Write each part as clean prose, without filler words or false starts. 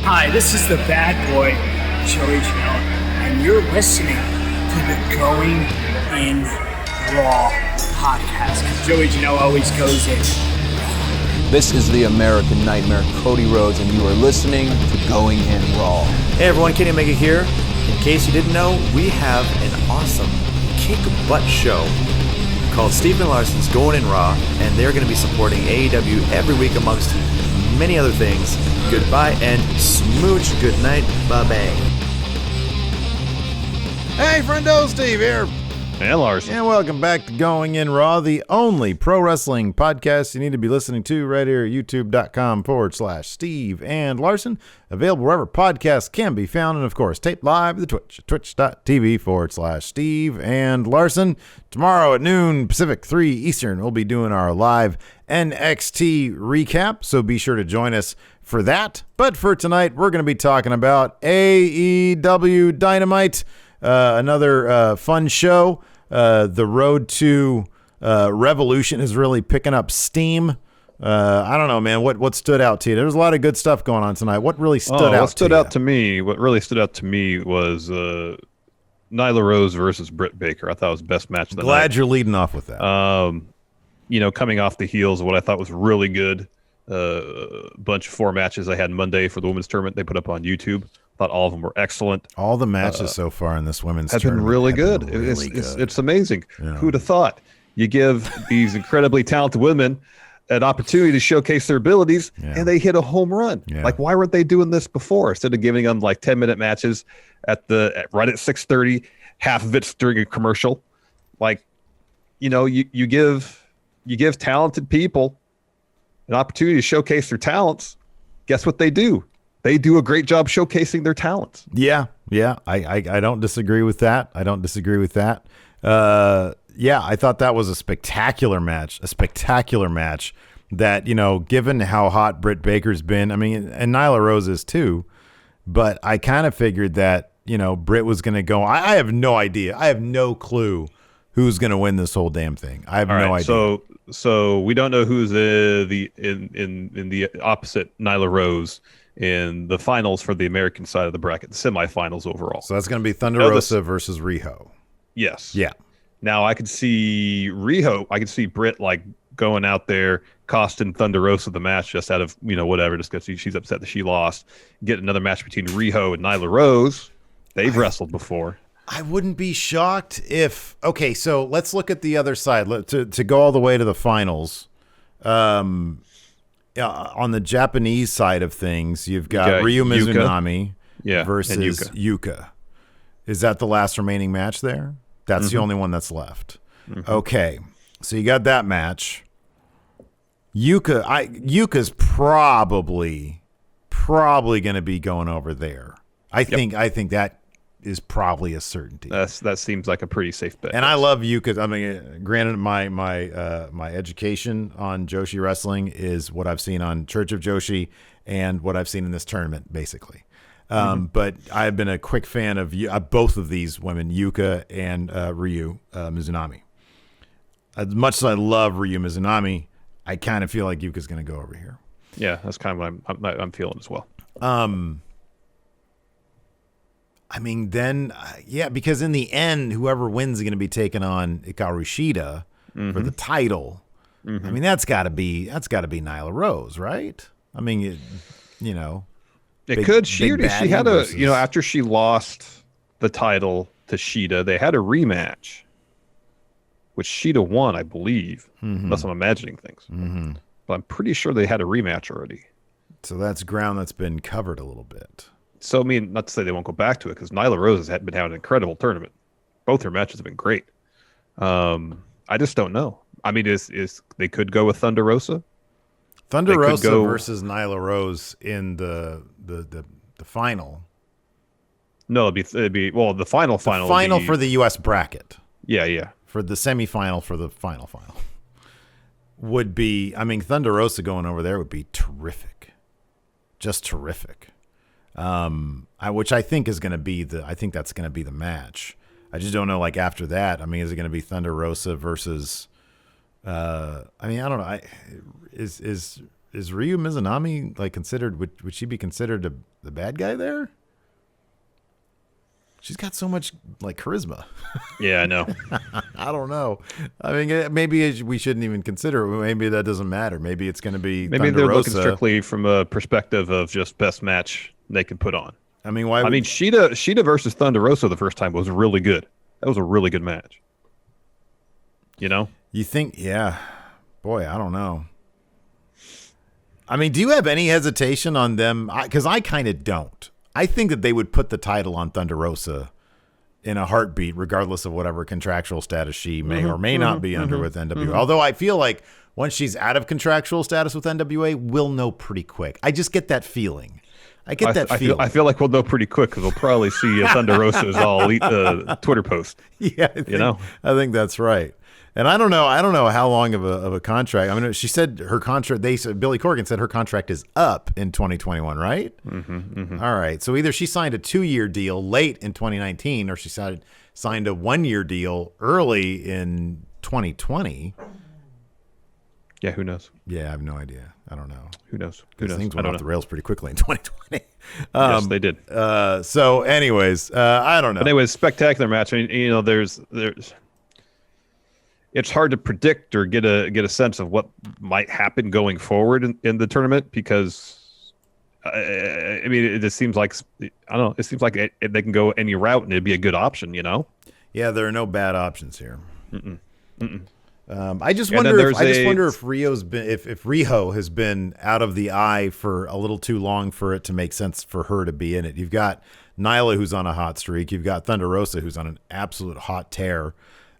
Hi, this is the bad boy, Joey Janela, and you're listening to the Going in Raw podcast, because Joey Janela always goes in. This is the American Nightmare, Cody Rhodes, and you are listening to Going in Raw. Hey everyone, Kenny Omega here. In case you didn't know, we have an awesome kick-butt show called Stephen Larson's Going in Raw, and they're going to be supporting AEW every week amongst many other things. Goodbye and smooch. Good night. Bye-bye. Hey, Friendo, Steve here. And Larson. And welcome back to Going in Raw, the only pro wrestling podcast you need to be listening to right here at youtube.com/Steve and Larson. Available wherever podcasts can be found. And, of course, taped live at the Twitch, twitch.tv/Steve and Larson. Tomorrow at noon Pacific, 3 Eastern, we'll be doing our live NXT recap. So be sure to join us for that. But for tonight, we're going to be talking about AEW Dynamite. Another fun show. The road to Revolution is really picking up steam. I don't know, man. What stood out to you? There's a lot of good stuff going on tonight. What really stood out? What really stood out to me was Nyla Rose versus Britt Baker. I thought it was the best match of the night. Glad you're leading off with that. Coming off the heels of what I thought was really good. Bunch of 4 matches I had Monday for the women's tournament. They put up on YouTube. Thought all of them were excellent. All the matches so far in this women's have tournament been really good. Been really good. It's amazing. Yeah. Who'd have thought? You give these incredibly talented women an opportunity to showcase their abilities, and they hit a home run. Yeah. Like, why weren't they doing this before? Instead of giving them like 10-minute matches right at 6:30, half of it's during a commercial. Like, you give talented people an opportunity to showcase their talents. Guess what they do? They do a great job showcasing their talents. Yeah. I don't disagree with that. I thought that was a spectacular match. That, given how hot Britt Baker's been, I mean, and Nyla Rose is too, but I kind of figured that, Britt was going to go. I have no idea. I have no clue who's going to win this whole damn thing. I have no idea. So we don't know who's in the opposite Nyla Rose in the finals for the American side of the bracket, the semifinals overall. So that's going to be Thunder Rosa versus Riho. Yes. Yeah. Now I could see Britt like going out there costing Thunder Rosa the match just out of, whatever, just because she's upset that she lost. Get another match between Riho and Nyla Rose. They've wrestled before. I wouldn't be shocked if... Okay, so let's look at the other side. To go all the way to the finals, on the Japanese side of things, you've got Ryu Mizunami versus Yuka. Is that the last remaining match there? That's the only one that's left. Mm-hmm. Okay, so you got that match. Yuka's probably going to be going over there. I think that is probably a certainty. That seems like a pretty safe bet. And I love Yuka. I mean, granted, my education on Joshi wrestling is what I've seen on Church of Joshi and what I've seen in this tournament, basically. But I've been a quick fan of both of these women, Yuka and Ryu Mizunami. As much as I love Ryu Mizunami, I kind of feel like Yuka's going to go over here. Yeah, that's kind of what I'm feeling as well. I mean, then, because in the end, whoever wins is going to be taking on Hikaru Shida for the title. Mm-hmm. I mean, that's got to be Nyla Rose, right? I mean, It could. She had after she lost the title to Shida, they had a rematch, which Shida won, I believe, unless I'm imagining things. Mm-hmm. But I'm pretty sure they had a rematch already. So that's ground that's been covered a little bit. So, I mean, not to say they won't go back to it, because Nyla Rose has been having an incredible tournament. Both her matches have been great. I just don't know. I mean, they could go with Thunder Rosa. Thunder Rosa versus Nyla Rose in the final. No, it'd be the final. The final for the U.S. bracket. Yeah. For the semifinal for the final would be. I mean, Thunder Rosa going over there would be terrific, just terrific. Which I think is going to be that's going to be the match. I just don't know. Like after that, I mean, is it going to be Thunder Rosa versus? I mean, I don't know. Is is Ryu Mizunami like considered? Would she be considered the bad guy there? She's got so much like charisma. Yeah, I know. I don't know. I mean, maybe we shouldn't even consider it. Maybe that doesn't matter. Maybe it's going to be. Maybe Thunder they're Rosa. looking strictly from a perspective of just best match they can put on. I mean, why? I mean, Sheeta versus Thunder Rosa the first time was really good. That was a really good match. You know? You think? Yeah. Boy, I don't know. I mean, do you have any hesitation on them? Because I kind of don't. I think that they would put the title on Thunder Rosa in a heartbeat, regardless of whatever contractual status she may or may not be under with NWA. Although I feel like once she's out of contractual status with NWA, we'll know pretty quick. I just get that feeling. I feel like we'll know pretty quick because we'll probably see a Thunder Rosa's all elite Twitter post. Yeah, I think that's right. And I don't know how long of a contract. I mean, she said her contract. Billy Corgan said her contract is up in 2021, right? All right. So either she signed a 2-year deal late in 2019, or she signed a 1-year deal early in 2020. Yeah, who knows? Yeah, I have no idea. I don't know. Who knows? Things went off the rails pretty quickly in 2020. Yes, they did. So, anyways, I don't know. But anyways, spectacular match. I mean, there's. It's hard to predict or get a sense of what might happen going forward in the tournament because, I mean, it just seems like I don't know. It seems like they can go any route and it'd be a good option, you know. Yeah, there are no bad options here. I just wonder if Rio's been if Riho has been out of the eye for a little too long for it to make sense for her to be in it. You've got Nyla, who's on a hot streak. You've got Thunder Rosa, who's on an absolute hot tear.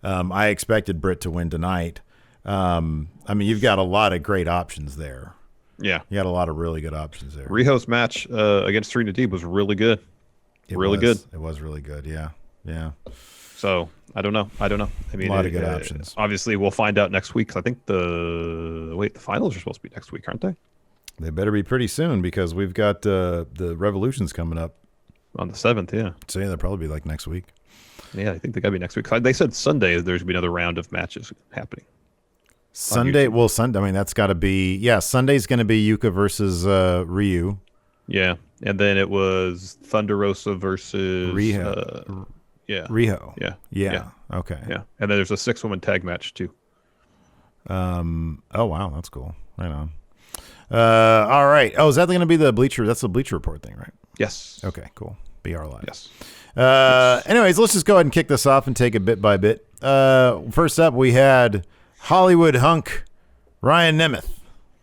I expected Britt to win tonight. I mean, you've got a lot of great options there. Yeah, you got a lot of really good options there. Riho's match against Serena Deeb was really good. It was really good. Yeah. So I don't know. I mean, a lot of good options. Obviously, we'll find out next week. I think the finals are supposed to be next week, aren't they? They better be pretty soon because we've got the Revolutions coming up on the 7th. Yeah, so yeah, they'll probably be like next week. Yeah, I think they got to be next week. They said Sunday there's going to be another round of matches happening. Sunday, Sunday. I mean, that's got to be Sunday's going to be Yuka versus Ryu. Yeah, and then it was Thunder Rosa versus Riho. Riho. Yeah. Okay. Yeah, and then there's a 6-woman tag match too. Oh wow, that's cool. Right on. All right. Oh, is that going to be the Bleacher? That's the Bleacher Report thing, right? Yes. Okay. Cool. BR Live. Yes. Anyways, let's just go ahead and kick this off and take it bit by bit. First up, we had Hollywood hunk Ryan Nemeth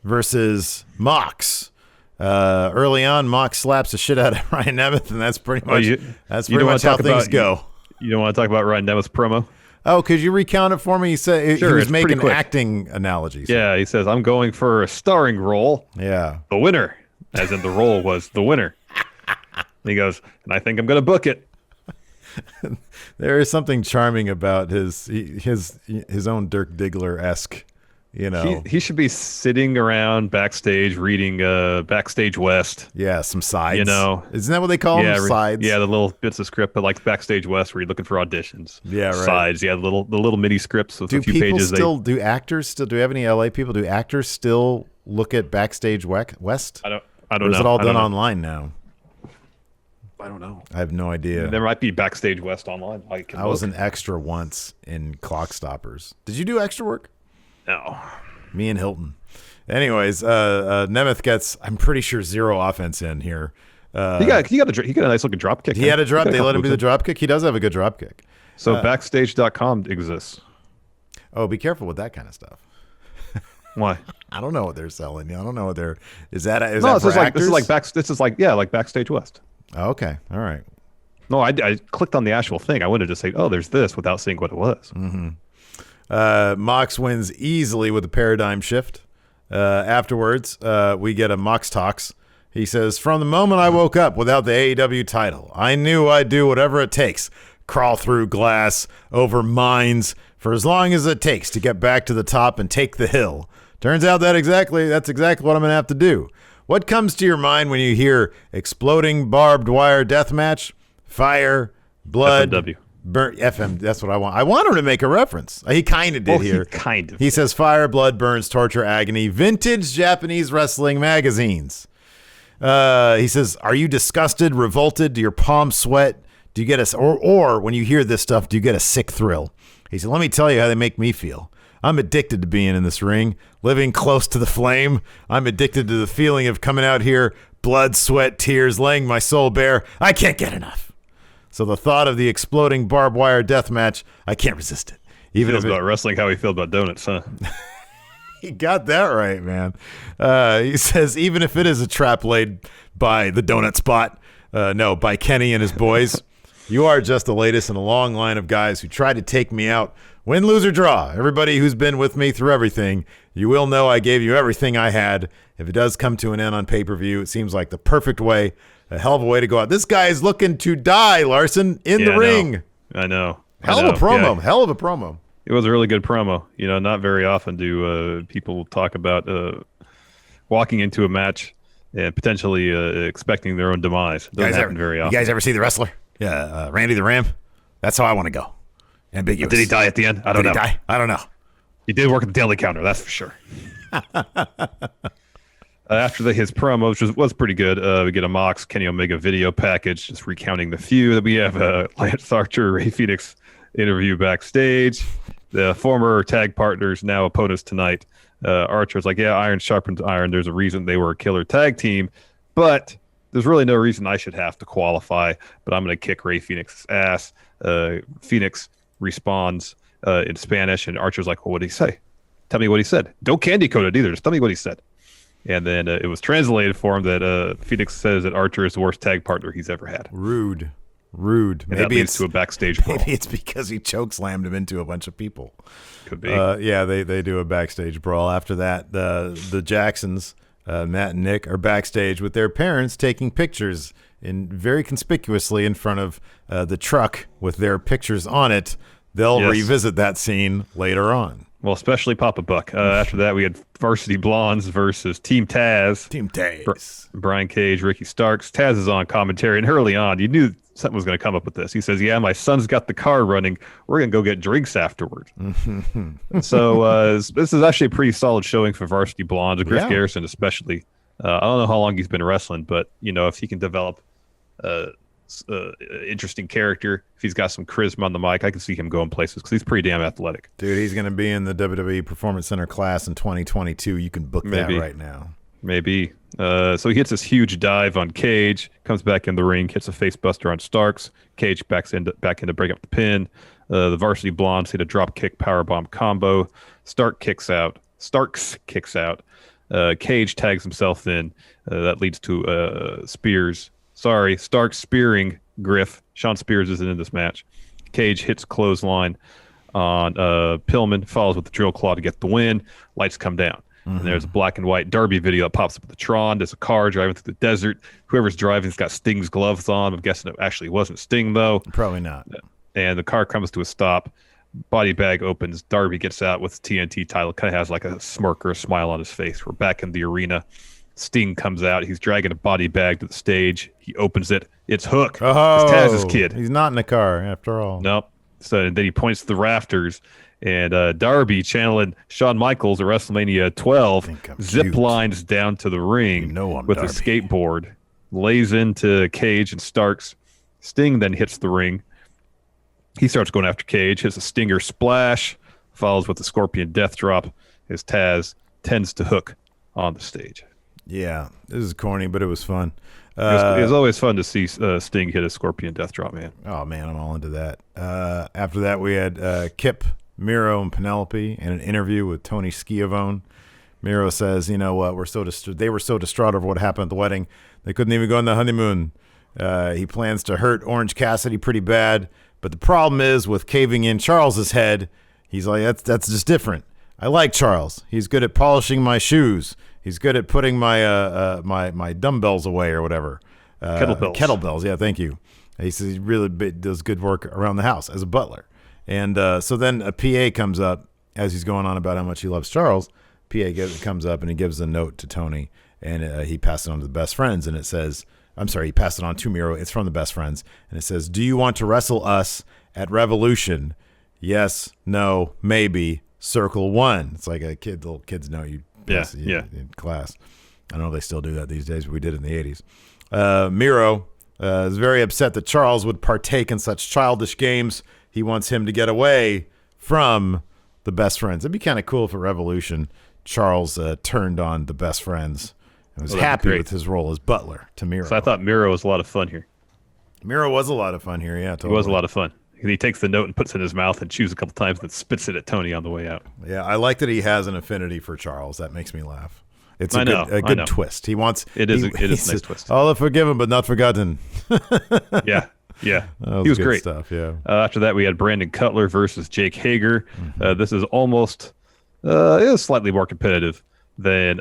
versus Mox. Early on, Mox slaps the shit out of Ryan Nemeth, and that's pretty much how things go. You don't want to talk about Ryan Nemeth's promo? Oh, could you recount it for me? He said sure, he was making acting analogies. Yeah, he says, I'm going for a starring role. Yeah. The winner, as in the role was the winner. He goes, and I think I'm going to book it. There is something charming about his own Dirk Diggler-esque, you know. He should be sitting around backstage reading Backstage West. Yeah, some sides. You know. Isn't that what they call them? Sides? Yeah, the little bits of script, but like Backstage West where you're looking for auditions. Yeah, right. Sides. Yeah, the little mini scripts with a few pages. Do actors still, do we have any LA people, do actors still look at Backstage West? I don't know. Or is it all done online now? I don't know. I have no idea. There might be Backstage West online. I was an extra once in Clock Stoppers. Did you do extra work? No. Me and Hilton. Anyways, Nemeth gets, I'm pretty sure, 0 offense in here. He got a nice looking drop kick. He had a drop. They let him do the drop kick. He does have a good drop kick. So Backstage.com exists. Oh, be careful with that kind of stuff. Why? I don't know what they're selling. I don't know what they're. Is that for actors? This is like Backstage West. Oh, okay. All right. No, I clicked on the actual thing. I wanted to say, oh, there's this without seeing what it was. Mm-hmm. Mox wins easily with a paradigm shift. Afterwards, we get a Mox Talks. He says, from the moment I woke up without the AEW title, I knew I'd do whatever it takes. Crawl through glass, over mines, for as long as it takes to get back to the top and take the hill. Turns out that's exactly what I'm going to have to do. What comes to your mind when you hear exploding barbed wire death match, fire, blood, FMW. FM. That's what I want. I want him to make a reference. He kind of did here. He says fire, blood, burns, torture, agony, vintage Japanese wrestling magazines. He says, are you disgusted, revolted? Do your palms sweat? Do you get or when you hear this stuff, do you get a sick thrill? He said, let me tell you how they make me feel. I'm addicted to being in this ring, living close to the flame. I'm addicted to the feeling of coming out here, blood, sweat, tears, laying my soul bare. I can't get enough. So the thought of the exploding barbed wire death match, I can't resist it. Even if about wrestling, how he feels about donuts, huh? He got that right, man. He says, even if it is a trap laid by the donut spot, by Kenny and his boys, you are just the latest in a long line of guys who tried to take me out. Win, lose, or draw. Everybody who's been with me through everything, you will know I gave you everything I had. If it does come to an end on pay-per-view, it seems like the perfect way, a hell of a way to go out. This guy is looking to die, Larson, in the ring. I know. Hell of a promo. It was a really good promo. Not very often do people talk about walking into a match and potentially expecting their own demise. It doesn't happen very often. You guys ever see The Wrestler? Yeah, Randy the Ram. That's how I want to go. Ambiguous. Did he die at the end? I don't know. Did he die? I don't know. He did work at the daily counter, that's for sure. After his promo, which was pretty good, we get a Mox Kenny Omega video package, just recounting the feud that we have. Lance Archer, Ray Fenix interview backstage. The former tag partners, now opponents tonight. Archer's like, yeah, iron sharpens iron. There's a reason they were a killer tag team, but there's really no reason I should have to qualify, but I'm going to kick Ray Fenix's ass. Fenix responds in Spanish, and Archer's like, well, what did he say? Tell me what he said. Don't candy code it either. Just tell me what he said. And then it was translated for him that Fenix says that Archer is the worst tag partner he's ever had. Rude. And maybe that leads to a backstage brawl. Maybe it's because he chokeslammed him into a bunch of people. Could be. Yeah, they do a backstage brawl. After that, the Jacksons, Matt and Nick, are backstage with their parents taking pictures very conspicuously in front of the truck with their pictures on it. They'll revisit that scene later on. Well, especially Papa Buck. After that, we had Varsity Blondes versus Team Taz. Brian Cage, Ricky Starks. Taz is on commentary, and early on, you knew something was going to come up with this. He says, yeah, my son's got the car running. We're going to go get drinks afterward. So this is actually a pretty solid showing for Varsity Blondes. Griff Garrison especially. I don't know how long he's been wrestling, but, if he can develop interesting character, if he's got some charisma on the mic, I can see him going places because he's pretty damn athletic. Dude, he's going to be in the WWE Performance Center class in 2022. You can book that right now. Maybe. So he hits this huge dive on Cage, comes back in the ring, hits a face buster on Starks. Cage back in to break up the pin. The Varsity Blondes hit a drop kick powerbomb combo. Starks kicks out. Cage tags himself in. That leads to Starks spearing Griff. Sean Spears isn't in this match. Cage hits clothesline on Pillman, follows with the drill claw to get the win. Lights come down. And there's a black and white Darby video that pops up with the Tron. There's a car driving through the desert. Whoever's driving's got Sting's gloves on. I'm guessing it actually wasn't Sting, though. Probably not. And the car comes to a stop. Body bag opens. Darby gets out with TNT title. Kind of has like a smirk or a smile on his face. We're back in the arena. Sting comes out. He's dragging a body bag to the stage. He opens it. It's Hook. Oh, it's Taz's kid. He's not in the car after all. Nope. So then he points to the rafters. And Darby, channeling Shawn Michaels at WrestleMania 12, zip lines down to the ring with Darby. A skateboard, lays into Cage and Starks. Sting then hits the ring. He starts going after Cage, hits a Stinger splash, follows with the Scorpion Death Drop as Taz tends to Hook on the stage. Yeah, this is corny, but it was fun. It was always fun to see Sting hit a Scorpion Death Drop, man. Oh, man, I'm all into that. After that, we had Kip, Miro, and Penelope in an interview with Tony Schiavone. Miro says, you know what, they were so distraught over what happened at the wedding, they couldn't even go on the honeymoon. He plans to hurt Orange Cassidy pretty bad, but the problem is with caving in Charles's head, he's like, that's just different. I like Charles. He's good at polishing my shoes. He's good at putting my my dumbbells away or whatever. Kettlebells, yeah, thank you. He says he really does good work around the house as a butler. And so then a PA comes up as he's going on about how much he loves Charles. PA comes up and he gives a note to Tony, and he passes it on to the best friends, and it says, I'm sorry, he passed it on to Miro. It's from the Best Friends. And it says, do you want to wrestle us at Revolution? Yes, no, maybe, circle 1. It's like little kids know you pass in class. I don't know if they still do that these days, but we did in the 80s. Miro is very upset that Charles would partake in such childish games. He wants him to get away from the Best Friends. It'd be kind of cool if at Revolution, Charles turned on the Best Friends and was happy with his role as butler to Miro. So I thought Miro was a lot of fun here. Miro was a lot of fun here, yeah. Totally. It was a lot of fun. He takes the note and puts it in his mouth and chews a couple times and spits it at Tony on the way out. Yeah, I like that he has an affinity for Charles. That makes me laugh. It's a good twist. He wants. It is a nice twist. All forgiven but not forgotten. Yeah. He was good great. Stuff, yeah. After that, we had Brandon Cutler versus Jake Hager. This is almost it is slightly more competitive than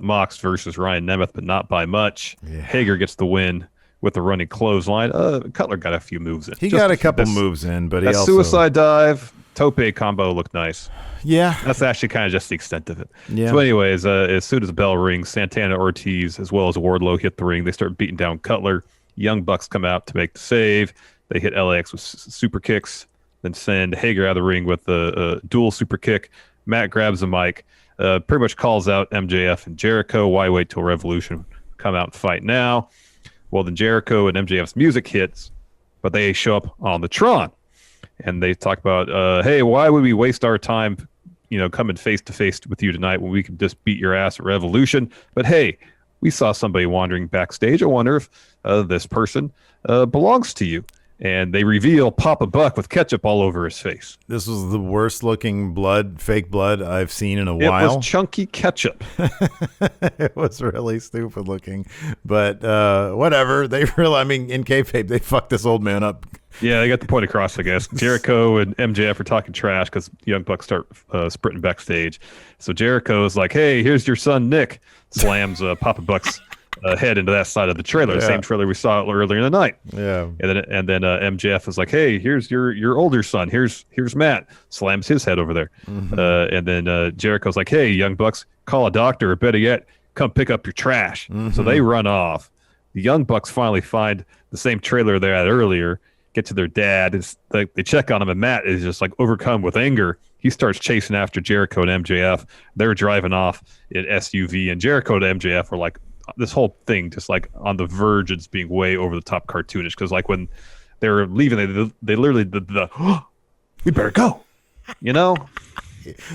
Mox versus Ryan Nemeth, but not by much. Yeah. Hager gets the win with the running clothesline. Cutler got a few moves in. He got a couple moves in, but he also... suicide dive, tope combo looked nice. Yeah. That's actually kind of just the extent of it. Yeah. So anyways, as soon as the bell rings, Santana Ortiz as well as Wardlow hit the ring. They start beating down Cutler. Young Bucks come out to make the save. They hit LAX with super kicks, then send Hager out of the ring with a dual super kick. Matt grabs the mic, pretty much calls out MJF and Jericho. Why wait till Revolution? Come out and fight now. Well, then Jericho and MJF's music hits, but they show up on the Tron. And they talk about, hey, why would we waste our time, coming face to face with you tonight when we could just beat your ass at Revolution? But hey, we saw somebody wandering backstage. I wonder if this person belongs to you. And they reveal Papa Buck with ketchup all over his face. This was the worst looking fake blood I've seen in a while. It was chunky ketchup. It was really stupid looking, but whatever. They really, in kayfabe, they fucked this old man up. Yeah, they got the point across, I guess. Jericho and MJF are talking trash because Young Bucks start sprinting backstage. So Jericho is like, hey, here's your son, Nick. Slams Papa Buck's head into that side of the trailer, the same trailer we saw earlier in the night. Yeah. And then MJF is like, hey, here's your older son. Here's Matt. Slams his head over there. And then Jericho's like, hey, Young Bucks, call a doctor, or better yet, come pick up your trash. So they run off. The Young Bucks finally find the same trailer they had earlier, get to their dad. It's like they check on him, and Matt is just like overcome with anger. He starts chasing after Jericho and MJF. They're driving off in SUV, and Jericho and MJF are like, this whole thing just like on the verge of being way over the top cartoonish, because like when they were leaving, they literally we better go. Does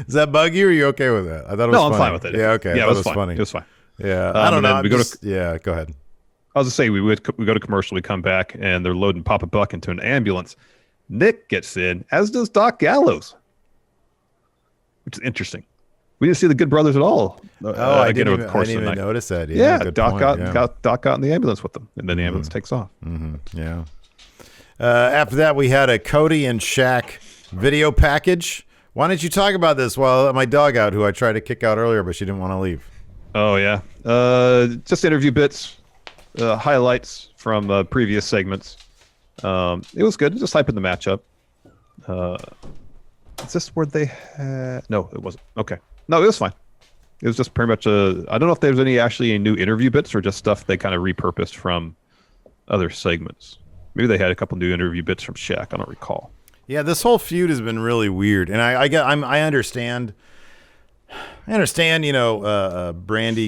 that bug you, or are you okay with that? I thought it was funny. I'm fine with it. Yeah, okay. Yeah, it was funny. It was fine. Yeah, I don't know. Yeah, go ahead. I was to say we go to commercial, we come back, and they're loading Papa Buck into an ambulance. Nick gets in, as does Doc Gallows, which is interesting. We didn't see the Good Brothers at all. I didn't even notice that. Yeah, Doc got in the ambulance with them, and then the ambulance takes off. Yeah. After that, we had a Cody and Shaq video package. Why didn't you talk about this while I let my dog out, who I tried to kick out earlier, but she didn't want to leave? Oh, yeah. Just interview bits, highlights from previous segments. It was good. Just hyping the matchup. Is this where they had... No, it wasn't. Okay. No, it was fine. It was just pretty much I don't know if there's any new interview bits or just stuff they kind of repurposed from other segments. Maybe they had a couple new interview bits from Shaq. I don't recall. Yeah, this whole feud has been really weird, and I understand. Brandy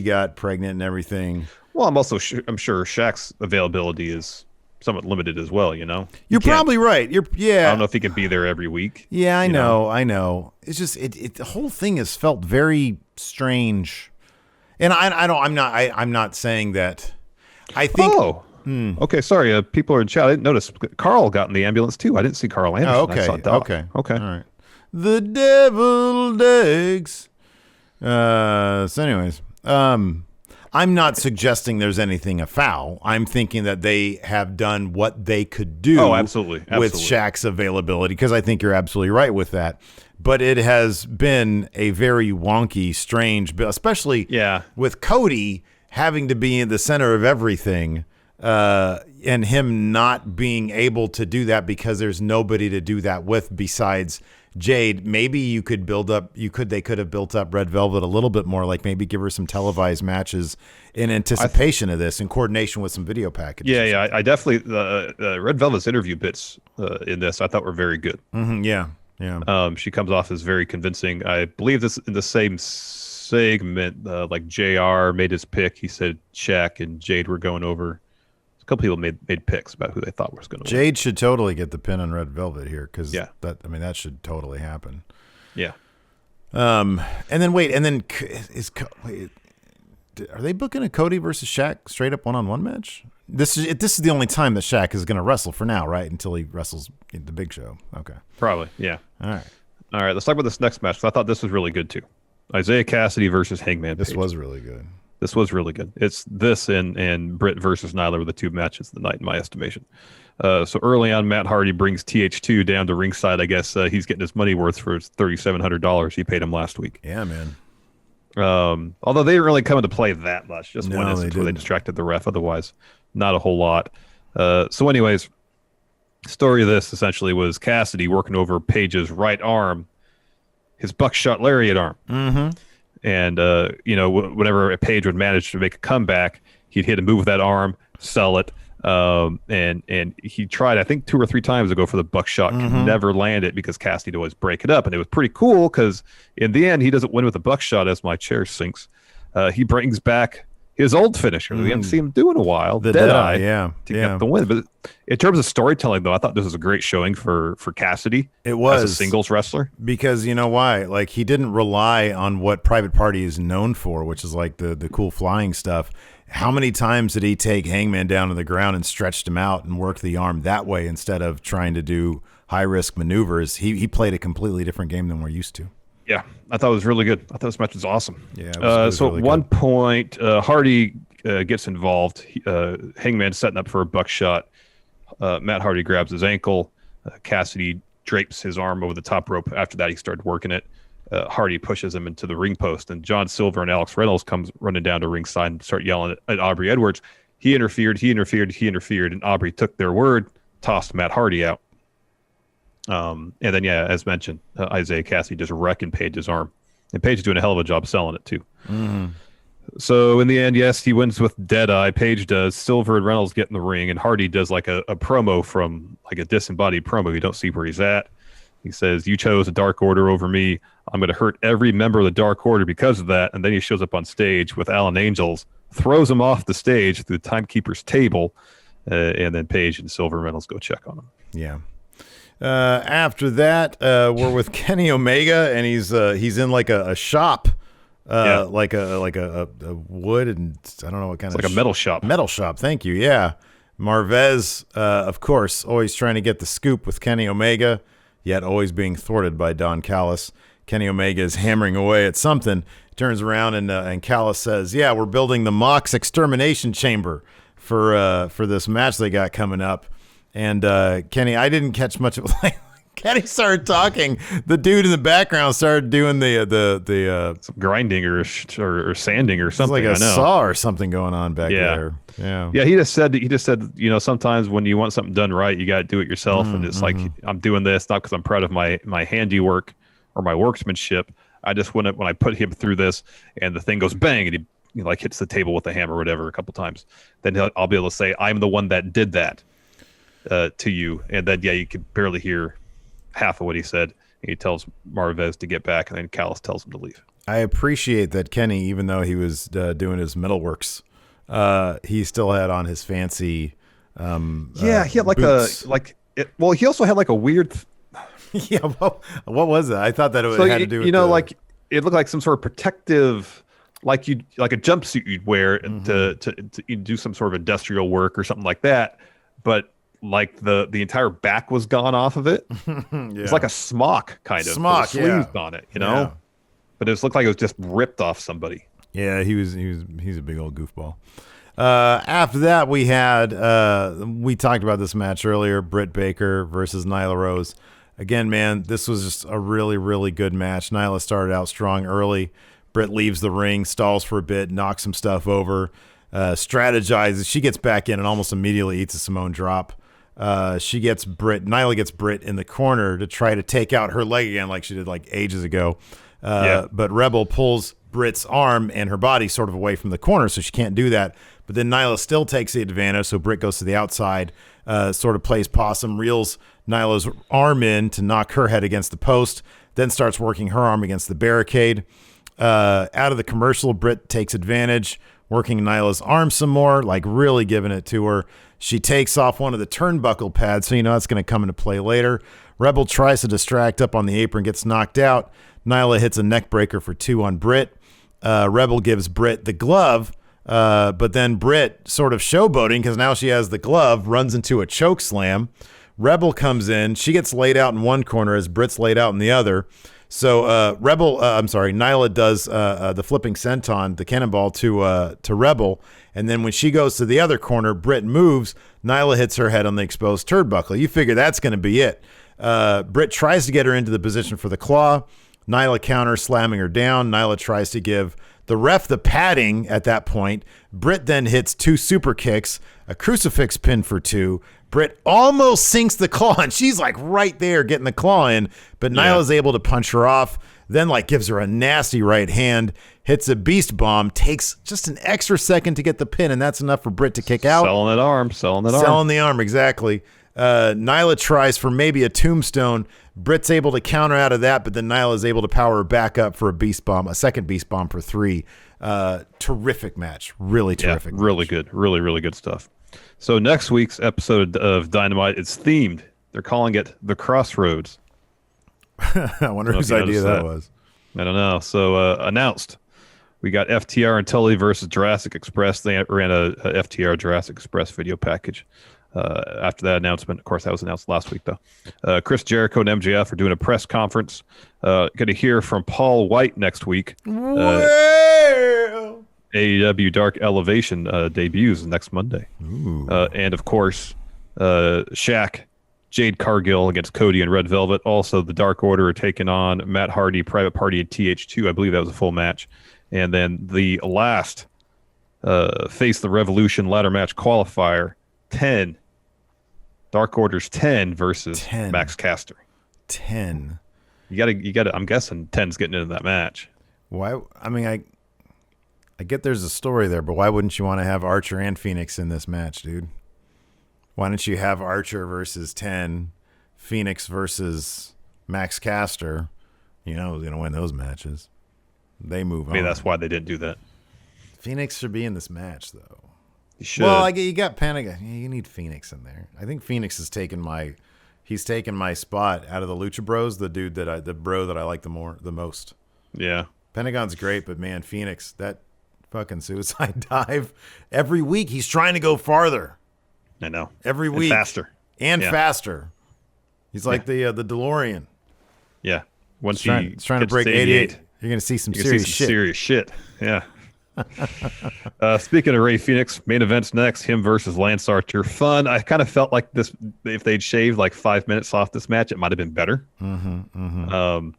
got pregnant and everything. Well, I'm sure Shaq's availability is somewhat limited as well. You're probably right. I don't know if he can be there every week. Yeah, I know. It's just the whole thing has felt very strange, and I'm not saying that. I think. Oh. Okay, sorry. People are in chat. I didn't notice. Carl got in the ambulance too. I didn't see Carl Anderson. Oh, okay. I saw Doc. Okay. All right. The deviled eggs. So, anyways, I'm not suggesting there's anything afoul. I'm thinking that they have done what they could do. Oh, absolutely. With Shaq's availability, because I think you're absolutely right with that. But it has been a very wonky, strange, especially with Cody having to be in the center of everything. and him not being able to do that because there's nobody to do that with besides Jade. Maybe they could have built up Red Velvet a little bit more, like maybe give her some televised matches in anticipation of this, in coordination with some video packages. Yeah. I definitely the Red Velvet's interview bits in this I thought were very good. Mm-hmm, yeah. She comes off as very convincing. I believe this in the same segment, like JR made his pick. He said Shaq and Jade were going over. A couple people made picks about who they thought was going to win. Jade should totally get the pin on Red Velvet here, because that should totally happen. Yeah. And then are they booking a Cody versus Shaq straight up one-on-one match? This is the only time that Shaq is going to wrestle for now, right? Until he wrestles in the big show. Okay. Probably. Yeah. All right. Let's talk about this next match, because I thought this was really good too. Isiah Kassidy versus Hangman Page. This was really good. It's this and Britt versus Nyla were the two matches of the night in my estimation. So early on, Matt Hardy brings TH2 down to ringside. I guess he's getting his money worth for his $3,700 he paid him last week. Yeah, man. Although they didn't really come into play that much, just one instance where they didn't. distracted the ref. Otherwise, not a whole lot. So anyways, story of this essentially was Kassidy working over Page's right arm, his buckshot lariat arm. Mm-hmm. And, whenever Page would manage to make a comeback, he'd hit a move with that arm, sell it. And he tried, I think, 2 or 3 times to go for the buckshot, could never land it because Cassidy would always break it up. And it was pretty cool because in the end, he doesn't win with a buckshot as my chair sinks. He brings back his old finisher that we haven't seen him do in a while, the Deadeye, to get the win. But in terms of storytelling, though, I thought this was a great showing for Kassidy. It was. As a singles wrestler. Because you know why? Like, he didn't rely on what Private Party is known for, which is like the cool flying stuff. How many times did he take Hangman down to the ground and stretched him out and worked the arm that way instead of trying to do high-risk maneuvers? He played a completely different game than we're used to. Yeah, I thought it was really good. I thought this match was awesome. Yeah. It was so really at one good. point, Hardy gets involved. Hangman's setting up for a buckshot. Matt Hardy grabs his ankle. Kassidy drapes his arm over the top rope. After that, he started working it. Hardy pushes him into the ring post, and John Silver and Alex Reynolds comes running down to ringside and start yelling at Aubrey Edwards. He interfered, and Aubrey took their word, tossed Matt Hardy out. And then, as mentioned, Isiah Kassidy just wrecking Page's arm. And Page is doing a hell of a job selling it, too. Mm-hmm. So, in the end, yes, he wins with Deadeye. Page does. Silver and Reynolds get in the ring, and Hardy does like a promo from, like a disembodied promo. You don't see where he's at. He says, "You chose the Dark Order over me. I'm going to hurt every member of the Dark Order because of that." And then he shows up on stage with Alan Angels, throws him off the stage through the timekeeper's table, and then Page and Silver and Reynolds go check on him. Yeah. After that, we're with Kenny Omega, and he's in like a shop, like a wood and I don't know what kind of like a metal shop. Metal shop. Thank you. Yeah. Marvez, of course, always trying to get the scoop with Kenny Omega, yet always being thwarted by Don Callis. Kenny Omega is hammering away at something. Turns around and Callis says, "Yeah, we're building the Mox extermination chamber for this match they got coming up." And Kenny, I didn't catch much of it. Kenny started talking. The dude in the background started doing the some grinding or sanding or something. like a I know. saw or something going on back there. Yeah. Yeah, he just said, sometimes when you want something done right, you got to do it yourself. And it's like, I'm doing this not because I'm proud of my handiwork or my workmanship. I just when I put him through this and the thing goes bang and he like hits the table with a hammer or whatever a couple times, then I'll be able to say, I'm the one that did that to you. And then, you could barely hear half of what he said. He tells Marvez to get back, and then Callis tells him to leave. I appreciate that Kenny, even though he was doing his metalworks, he still had on his fancy. He had like boots. he also had like a weird. Yeah, what was it? I thought that it had to do with like it looked like some sort of protective, like a jumpsuit you'd wear to do some sort of industrial work or something like that, but. Like the entire back was gone off of it. It's like a smock kind of smock, sleeves on it, Yeah. But it looked like it was just ripped off somebody. Yeah, he's a big old goofball. After that, we had we talked about this match earlier: Britt Baker versus Nyla Rose. Again, man, this was just a really, really good match. Nyla started out strong early. Britt leaves the ring, stalls for a bit, knocks some stuff over. strategizes. She gets back in and almost immediately eats a Samoan drop. Nyla gets Britt in the corner to try to take out her leg again like she did like ages ago. But Rebel pulls Britt's arm and her body sort of away from the corner, so she can't do that. But then Nyla still takes the advantage, so Britt goes to the outside, sort of plays possum, reels Nyla's arm in to knock her head against the post, then starts working her arm against the barricade. Out of the commercial, Britt takes advantage, working Nyla's arm some more, like really giving it to her. She takes off one of the turnbuckle pads, so you know that's going to come into play later. Rebel tries to distract up on the apron, gets knocked out. Nyla hits a neck breaker for 2 on Britt. Rebel gives Britt the glove, but then Britt, sort of showboating because now she has the glove, runs into a choke slam. Rebel comes in. She gets laid out in one corner as Britt's laid out in the other. So Nyla does the flipping senton, the cannonball to Rebel, and then when she goes to the other corner, Britt moves. Nyla hits her head on the exposed turnbuckle. You figure that's going to be it. Britt tries to get her into the position for the claw. Nyla counters, slamming her down. Nyla tries to give the ref the padding at that point. Britt then hits 2 super kicks, a crucifix pin for 2. Britt almost sinks the claw, and she's like right there getting the claw in, but Nyla's able to punch her off, then like gives her a nasty right hand, hits a beast bomb, takes just an extra second to get the pin, and that's enough for Britt to kick out. Selling the arm, exactly. Nyla tries for maybe a tombstone. Britt's able to counter out of that, but then Nyla's able to power her back up for a second beast bomb for 3. Terrific match. Really terrific. Really good. Really, really good stuff. So next week's episode of Dynamite is themed. They're calling it The Crossroads. I wonder whose idea that was. I don't know. So announced. We got FTR and Tully versus Jurassic Express. They ran a FTR Jurassic Express video package. After that announcement, of course, that was announced last week, though. Chris Jericho and MJF are doing a press conference. Going to hear from Paul White next week. AEW Dark Elevation debuts next Monday. And, of course, Shaq, Jade Cargill against Cody and Red Velvet. Also, the Dark Order are taking on Matt Hardy, Private Party, and TH2. I believe that was a full match. And then the last Face the Revolution ladder match qualifier, 10. Dark Order's 10 versus 10. Max Caster. 10. You gotta. I'm guessing 10's getting into that match. Why? I mean, I get there's a story there, but why wouldn't you want to have Archer and Fenix in this match, dude? Why don't you have Archer versus 10, Fenix versus Max Caster? You know who's going to win those matches. They move on. Maybe that's why they didn't do that. Phoenix should be in this match, though. You should. Well, you got Pentagon. You need Phoenix in there. I think Phoenix has taken my spot out of the Lucha Bros. The bro that I like the most. Yeah. Pentagon's great, but man, Phoenix, that fucking suicide dive every week. He's trying to go farther. I know. Every week, faster. Faster. He's like the DeLorean. Yeah. Once he's trying to break 88, you're going to see some serious shit. Serious shit. Yeah. Speaking of Ray Phoenix, main event's next. Him versus Lance Archer. Fun. I kind of felt like this. If they'd shaved like 5 minutes off this match, it might have been better. I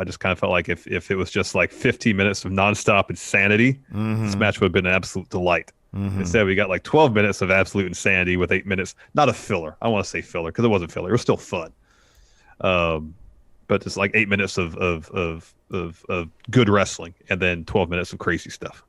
just kind of felt like if it was just like 15 minutes of nonstop insanity, this match would have been an absolute delight. Instead, we got like 12 minutes of absolute insanity with 8 minutes. Not a filler. I don't want to say filler because it wasn't filler. It was still fun. But it's like 8 minutes of good wrestling and then 12 minutes of crazy stuff.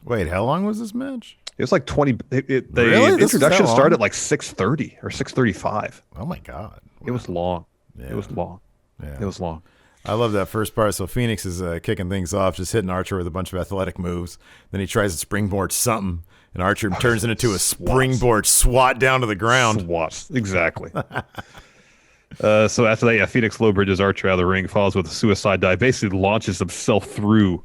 Wait, how long was this match? It was like 20. The introduction started at like 6:30 or 6:35. Oh my god! Wow. It was long. Yeah. It was long. Yeah. It was long. I love that first part. So Phoenix is kicking things off, just hitting Archer with a bunch of athletic moves. Then he tries to springboard something, and Archer turns it into a springboard swat down to the ground. Swats, exactly. So after that, Phoenix low bridges Archer out of the ring, follows with a suicide dive, basically launches himself through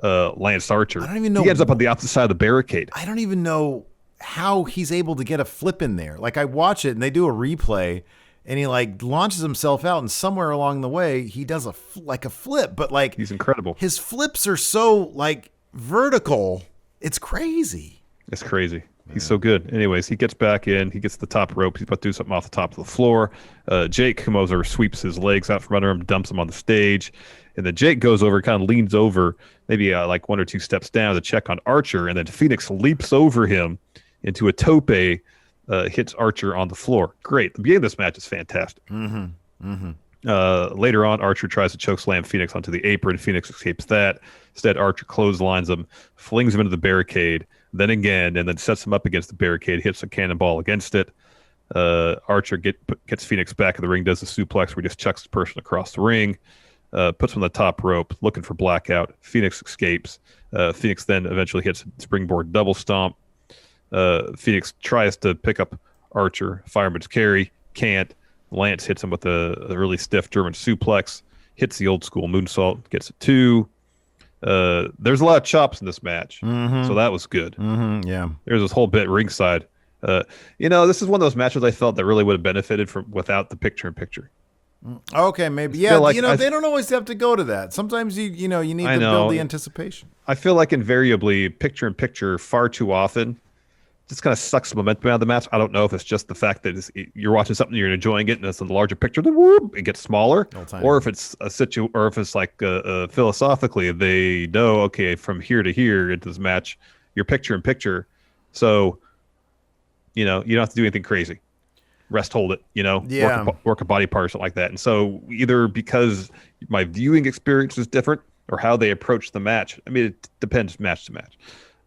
Lance Archer. I don't even know. He ends up on the opposite side of the barricade. I don't even know how he's able to get a flip in there. Like, I watch it, and they do a replay, and he like launches himself out, and somewhere along the way, he does a flip. But like, he's incredible. His flips are so like vertical. It's crazy. It's crazy. He's so good. Anyways, he gets back in. He gets the top rope. He's about to do something off the top of the floor. Jake comes over, sweeps his legs out from under him, dumps him on the stage. And then Jake goes over, kind of leans over, maybe like 1 or 2 steps down to check on Archer. And then Fenix leaps over him into a tope, hits Archer on the floor. Great. The beginning of this match is fantastic. Later on, Archer tries to chokeslam Fenix onto the apron. Fenix escapes that. Instead, Archer clotheslines him, flings him into the barricade, then again, and then sets him up against the barricade, hits a cannonball against it. Archer gets Fenix back in the ring, does the suplex where he just chucks the person across the ring, puts him on the top rope, looking for blackout. Fenix escapes. Fenix then eventually hits a springboard double stomp. Fenix tries to pick up Archer, fireman's carry, can't. Lance hits him with a really stiff German suplex, hits the old school moonsault, gets a 2. There's a lot of chops in this match, so that was good. Yeah. There's this whole bit ringside. This is one of those matches I felt that really would have benefited from without the picture-in-picture. Okay, maybe. Yeah, like they don't always have to go to that. Sometimes you need to build the anticipation. I feel like invariably picture-in-picture far too often just kind of sucks the momentum out of the match. I don't know if it's just the fact that you're watching something, you're enjoying it, and it's in the larger picture, then whoop, it gets smaller. Or if it's philosophically they know, okay, from here to here into this match, you're picture-in-picture, so you don't have to do anything crazy. Rest, hold it, work a body part or something like that. And so either because my viewing experience is different or how they approach the match. I mean, it depends match to match,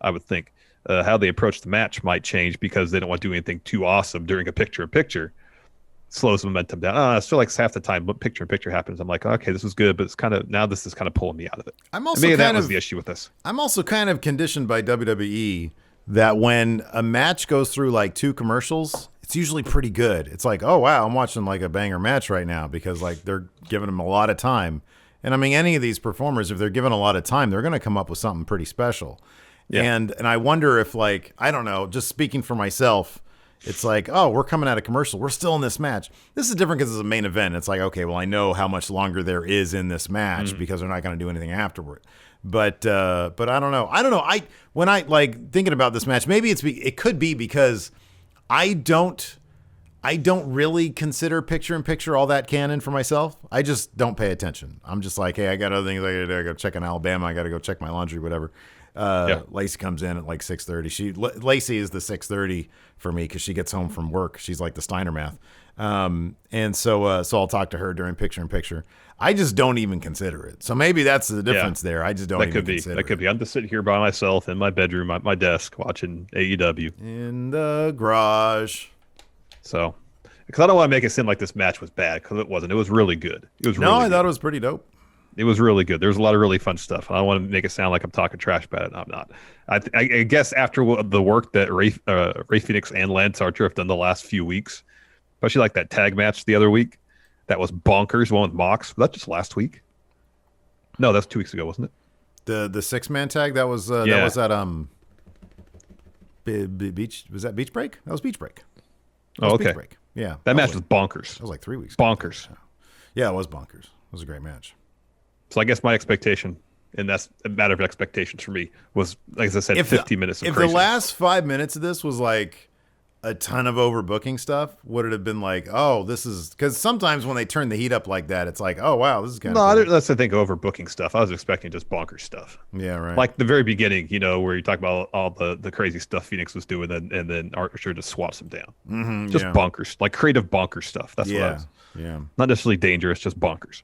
I would think. How they approach the match might change because they don't want to do anything too awesome during a picture-in-picture. Slows momentum down. I feel like half the time when picture-in-picture happens, I'm like, okay, this was good, but it's kind of now this is kind of pulling me out of it. Maybe that was the issue with this. I'm also kind of conditioned by WWE that when a match goes through like 2 commercials, it's usually pretty good. It's like, oh wow, I'm watching like a banger match right now because like they're giving them a lot of time. And I mean, any of these performers, if they're given a lot of time, they're going to come up with something pretty special. Yeah. And I wonder if, like, I don't know, just speaking for myself, it's like, oh, we're coming out of commercial. We're still in this match. This is different because it's a main event. It's like, okay, well, I know how much longer there is in this match because they're not going to do anything afterward. But I don't know. When I like thinking about this match, maybe it could be because I don't really consider picture-in-picture all that canon for myself. I just don't pay attention. I'm just like, hey, I got other things I got to do. I got to check on Alabama. I got to go check my laundry, whatever. Lacey comes in at like 6:30. Lacey is the 6:30 for me because she gets home from work. She's like the Steiner math. And so I'll talk to her during picture-in-picture. I just don't even consider it. So maybe that's the difference there. I just don't even consider it. That could be. I'm just sitting here by myself in my bedroom at my desk watching AEW. In the garage. So, because I don't want to make it seem like this match was bad because it wasn't. It was really good. I thought it was pretty dope. It was really good. There was a lot of really fun stuff. I don't want to make it sound like I'm talking trash about it. I'm not. I guess after the work that Ray Fenix and Lance Archer have done the last few weeks, especially like that tag match the other week, that was bonkers. One with Mox. Was that just last week? No, that's 2 weeks ago, wasn't it? The 6-man tag that was at Beach. Was that Beach Break? That was Beach Break. Okay. Beach Break. Yeah. That match was bonkers. That was like 3 weeks ago. Bonkers. Yeah, it was bonkers. It was a great match. So I guess my expectation, and that's a matter of expectations for me, was, like I said, 15 minutes of craziness. If the last 5 minutes of this was like a ton of overbooking stuff, would it have been like, oh, this is... Because sometimes when they turn the heat up like that, it's like, oh, wow, this is kind of... No, that's, I think, overbooking stuff. I was expecting just bonkers stuff. Yeah, right. Like the very beginning, where you talk about all the crazy stuff Fenix was doing, and then Archer just swats him down. Just bonkers. Like creative bonkers stuff. That's what I was... Yeah. Not necessarily dangerous, just bonkers.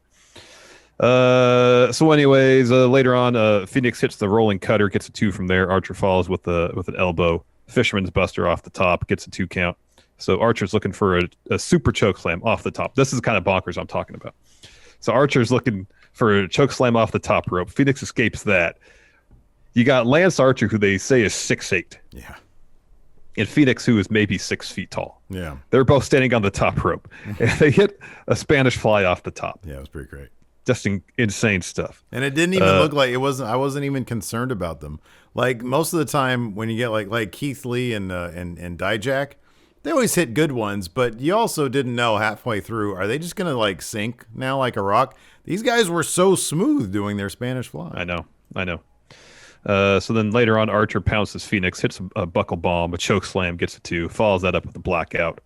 So anyways, later on, Fenix hits the rolling cutter, gets a 2 from there. Archer follows with an elbow. Fisherman's Buster off the top, gets a 2 count. So Archer's looking for a super choke slam off the top. This is kind of bonkers I'm talking about. So Archer's looking for a choke slam off the top rope. Fenix escapes that. You got Lance Archer, who they say is 6'8". Yeah. And Fenix, who is maybe 6 feet tall. Yeah. They're both standing on the top rope. And they hit a Spanish fly off the top. Yeah, it was pretty great. Just insane stuff. And it didn't even look like I wasn't even concerned about them. Like most of the time when you get like Keith Lee and Dijak, they always hit good ones, but you also didn't know halfway through, are they just going to like sink now like a rock? These guys were so smooth doing their Spanish fly. I know. So then later on, Archer pounces Fenix, hits a buckle bomb, a choke slam, gets a 2, follows that up with a blackout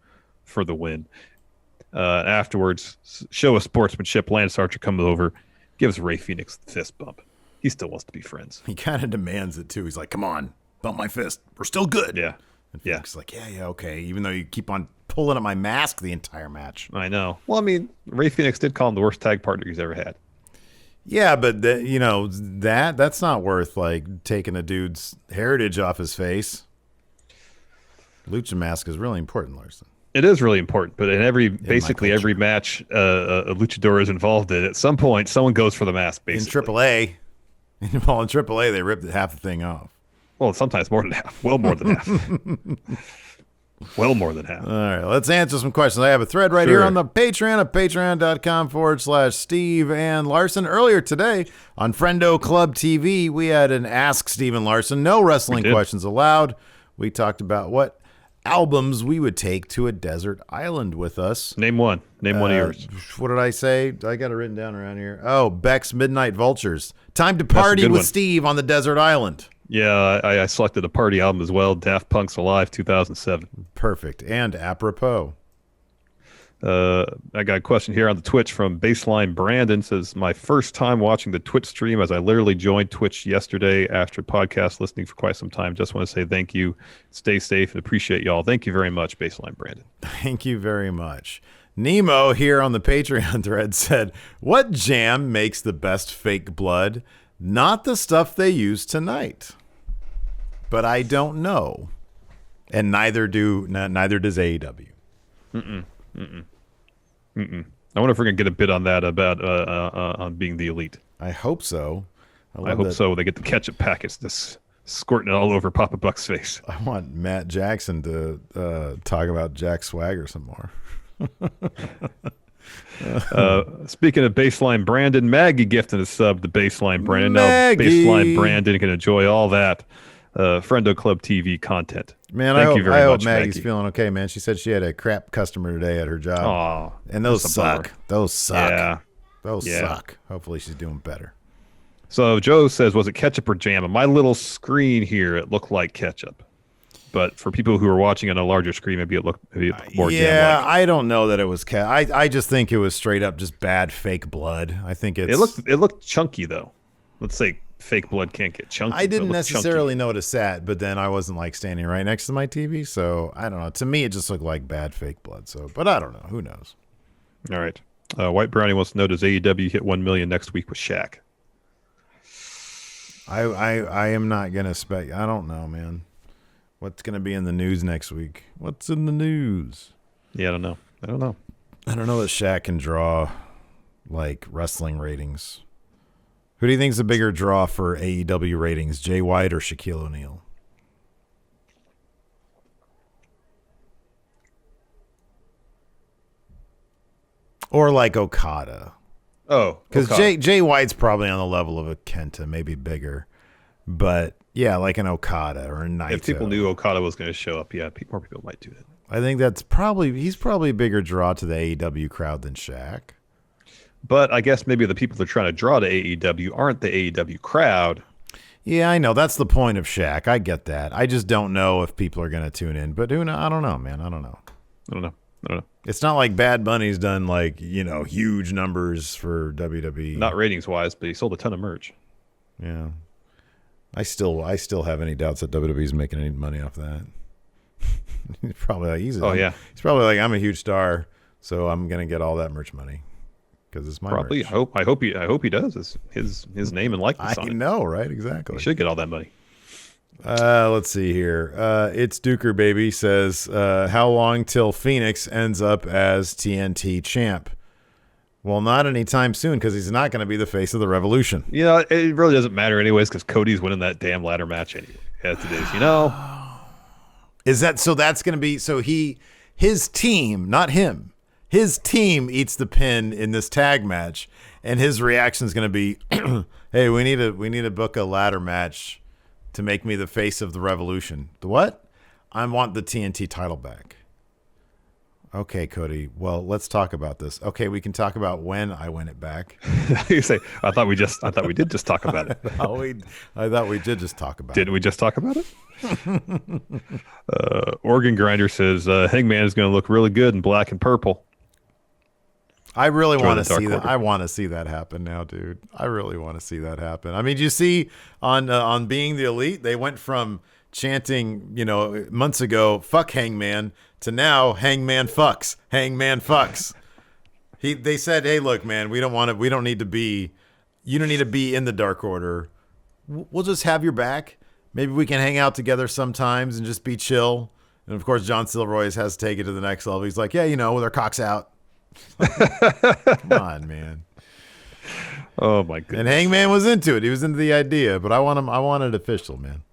for the win. Afterwards, show of sportsmanship, Lance Archer comes over, gives Ray Fenix the fist bump. He still wants to be friends. He kind of demands it, too. He's like, come on, bump my fist. We're still good. Yeah. And Fenix is like, yeah, okay, even though you keep on pulling at my mask the entire match. I know. Well, I mean, Ray Fenix did call him the worst tag partner he's ever had. Yeah, but that's not worth like taking a dude's heritage off his face. Lucha mask is really important, Larson. It is really important, but in basically every match a luchador is involved in, at some point someone goes for the mask. Basically, In AAA, they ripped half the thing off. Well, sometimes more than half. Well, more than half. Well, more than half. All right, let's answer some questions. I have a thread right here on the Patreon at patreon.com/Steve and Larson. Earlier today on Friendo Club TV, we had an Ask Steve and Larson. No wrestling questions allowed. We talked about what albums we would take to a desert island with us. Name one. Name one of yours. What did I say? I got it written down around here. Oh, Beck's Midnight Vultures. Time to party with Steve on the desert island. Yeah, I selected a party album as well. Daft Punk's Alive 2007. Perfect. And apropos. I got a question here on the Twitch from Baseline Brandon. Says, my first time watching the Twitch stream, as I literally joined Twitch yesterday after podcast listening for quite some time. Just want to say thank you. Stay safe and appreciate y'all. Thank you very much, Baseline Brandon. Thank you very much. Nemo here on the Patreon thread said, what jam makes the best fake blood? Not the stuff they use tonight. But I don't know. And neither does AEW. I wonder if we're going to get a bit on that about on being the elite. I hope so. I hope so. They get the ketchup packets just squirting it all over Papa Buck's face. I want Matt Jackson to talk about Jack Swagger some more. Speaking of Baseline Brandon, Maggie gifted a sub to Baseline Brandon. Maggie. Now Baseline Brandon can enjoy all that Friendo Club TV content. Man, I hope Maggie's feeling okay, man. She said she had a crap customer today at her job. Aw, and those suck. Those suck. Yeah. Those suck. Hopefully she's doing better. So Joe says, was it ketchup or jam? On my little screen here, it looked like ketchup. But for people who are watching on a larger screen, maybe it looked more jam-like. Yeah, I don't know that it was I just think it was straight up just bad fake blood. I think it looked chunky though. Let's say fake blood can't get chunky. I didn't necessarily notice that, but then I wasn't like standing right next to my TV, so I don't know. To me, it just looked like bad fake blood. So, but I don't know. Who knows? All right. White Brownie wants to know, does AEW hit 1 million next week with Shaq? I am not gonna I don't know, man. What's gonna be in the news next week? What's in the news? Yeah, I don't know. I don't know that Shaq can draw like wrestling ratings. Who do you think is the bigger draw for AEW ratings, Jay White or Shaquille O'Neal? Or like Okada? Oh, because Jay White's probably on the level of a Kenta, maybe bigger. But yeah, like an Okada or a Naito. If people knew Okada was going to show up, yeah, more people might do that. I think he's probably a bigger draw to the AEW crowd than Shaq. But I guess maybe the people they're trying to draw to AEW aren't the AEW crowd. Yeah, I know. That's the point of Shaq. I get that. I just don't know if people are going to tune in. But I don't know, man. I don't know. It's not like Bad Bunny's done like, huge numbers for WWE. Not ratings wise, but he sold a ton of merch. Yeah. I still have any doubts that WWE's making any money off that. He's probably like, he's probably like, I'm a huge star, so I'm gonna get all that merch money because it's my probably. Merch. I hope he does. It's his name and likeness on it. I know, right? Exactly. He should get all that money. Let's see here. It's Duker Baby says, how long till Fenix ends up as TNT champ? Well, not anytime soon because he's not going to be the face of the Revolution. Yeah, it really doesn't matter anyways because Cody's winning that damn ladder match anyway. As it is, Is that so? That's going to be so his team, not him. His team eats the pin in this tag match, and his reaction is going to be, "Hey, we need to book a ladder match to make me the face of the Revolution." The what? I want the TNT title back. Okay, Cody. Well, let's talk about this. Okay, we can talk about when I win it back. You say, I thought we did just talk about it. I thought we did just talk about Didn't we just talk about it? Organ Grinder says Hangman is going to look really good in black and purple. I really want to the Dark see that. Order. I want to see that happen now, dude. I really want to see that happen. I mean, you see on Being the Elite, they went from chanting, months ago, "fuck Hangman," to now Hangman fucks. Hangman fucks. They said, "Hey, look, man, we don't need to be. You don't need to be in the Dark Order. We'll just have your back. Maybe we can hang out together sometimes and just be chill." And of course, John Silver has to take it to the next level. He's like, "Yeah, with our cocks out." Come on, man. Oh my goodness. And Hangman was into it. He was into the idea, but I want it official, man.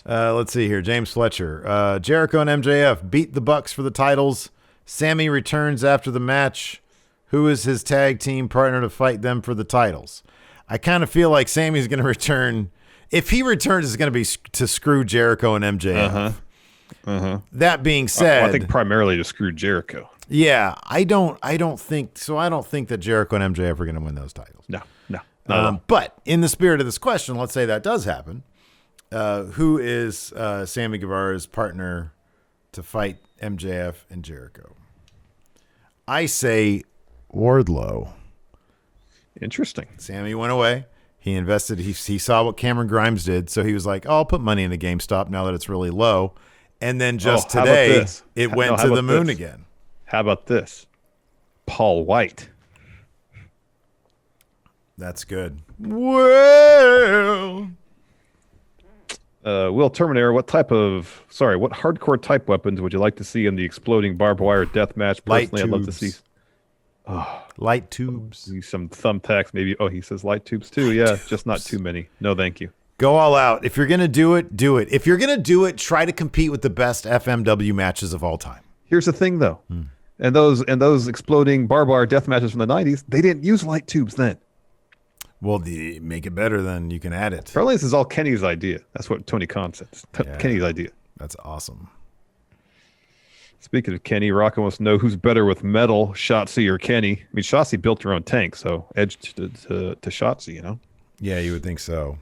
Let's see here. James Fletcher. Jericho and MJF beat the Bucks for the titles. Sammy returns after the match. Who is his tag team partner to fight them for the titles? I kind of feel like Sammy's going to return. If he returns, it's going to be to screw Jericho and MJF. That being said, I think primarily to screw Jericho. Yeah, I don't think so. I don't think that Jericho and MJF are going to win those titles. No. But in the spirit of this question, let's say that does happen. Who is Sammy Guevara's partner to fight MJF and Jericho? I say Wardlow. Interesting. Sammy went away. He invested. He saw what Cameron Grimes did, so he was like, "Oh, I'll put money into GameStop now that it's really low." And then just today, it went to the moon again. How about this? Paul White. That's good. Well, Will Terminator, what hardcore type weapons would you like to see in the exploding barbed wire death match? Personally, I'd love to see light tubes. Some thumbtacks, maybe. Oh, he says light tubes too. Yeah, just not too many. No, thank you. Go all out. If you're going to do it, do it. If you're going to do it, try to compete with the best FMW matches of all time. Here's the thing, though. And those exploding barbed wire death matches from the 90s, they didn't use light tubes then. Well, make it better, then you can add it. Apparently, this is all Kenny's idea. That's what Tony Khan says. Kenny's idea. That's awesome. Speaking of Kenny, Rocco wants to know who's better with metal, Shotzi or Kenny. I mean, Shotzi built her own tank, so edge to Shotzi, Yeah, you would think so.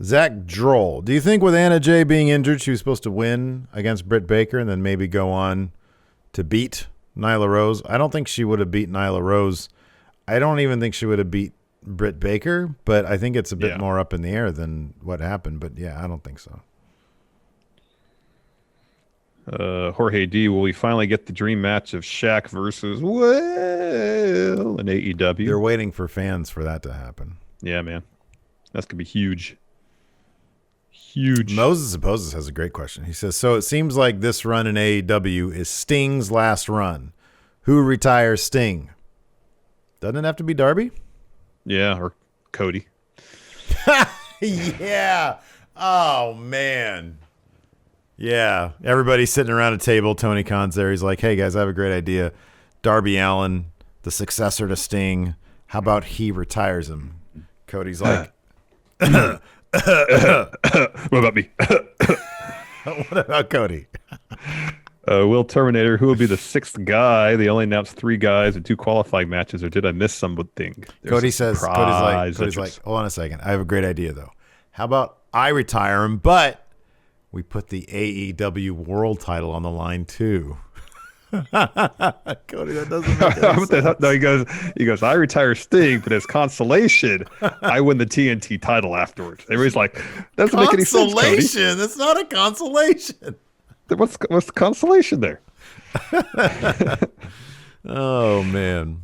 Zach Droll. Do you think with Anna Jay being injured, she was supposed to win against Britt Baker and then maybe go on to beat Nyla Rose? I don't think she would have beat Nyla Rose. I don't even think she would have beat Britt Baker, but I think it's a bit more up in the air than what happened. But yeah, I don't think so. Jorge D, will we finally get the dream match of Shaq versus Will in AEW? They're waiting for fans for that to happen. Yeah, man. That's going to be huge. Huge. Moses Opposes has a great question. He says, so it seems like this run in AEW is Sting's last run. Who retires Sting? Doesn't it have to be Darby? Yeah, or Cody. Yeah. Oh, man. Yeah. Everybody's sitting around a table. Tony Khan's there. He's like, hey, guys, I have a great idea. Darby Allin, the successor to Sting. How about he retires him? Cody's like, what about me? what about Cody? Will Terminator, who will be the sixth guy? They only announced 3 guys and 2 qualifying matches, or did I miss something? Cody's like, hold on a second. I have a great idea, though. How about I retire him, but we put the AEW world title on the line, too. Cody, that doesn't make any sense. No, he goes, I retire Sting, but as consolation, I win the TNT title afterwards. Everybody's like, that doesn't make any sense, Cody. Consolation? That's not a consolation. What's the consolation there? Oh, man.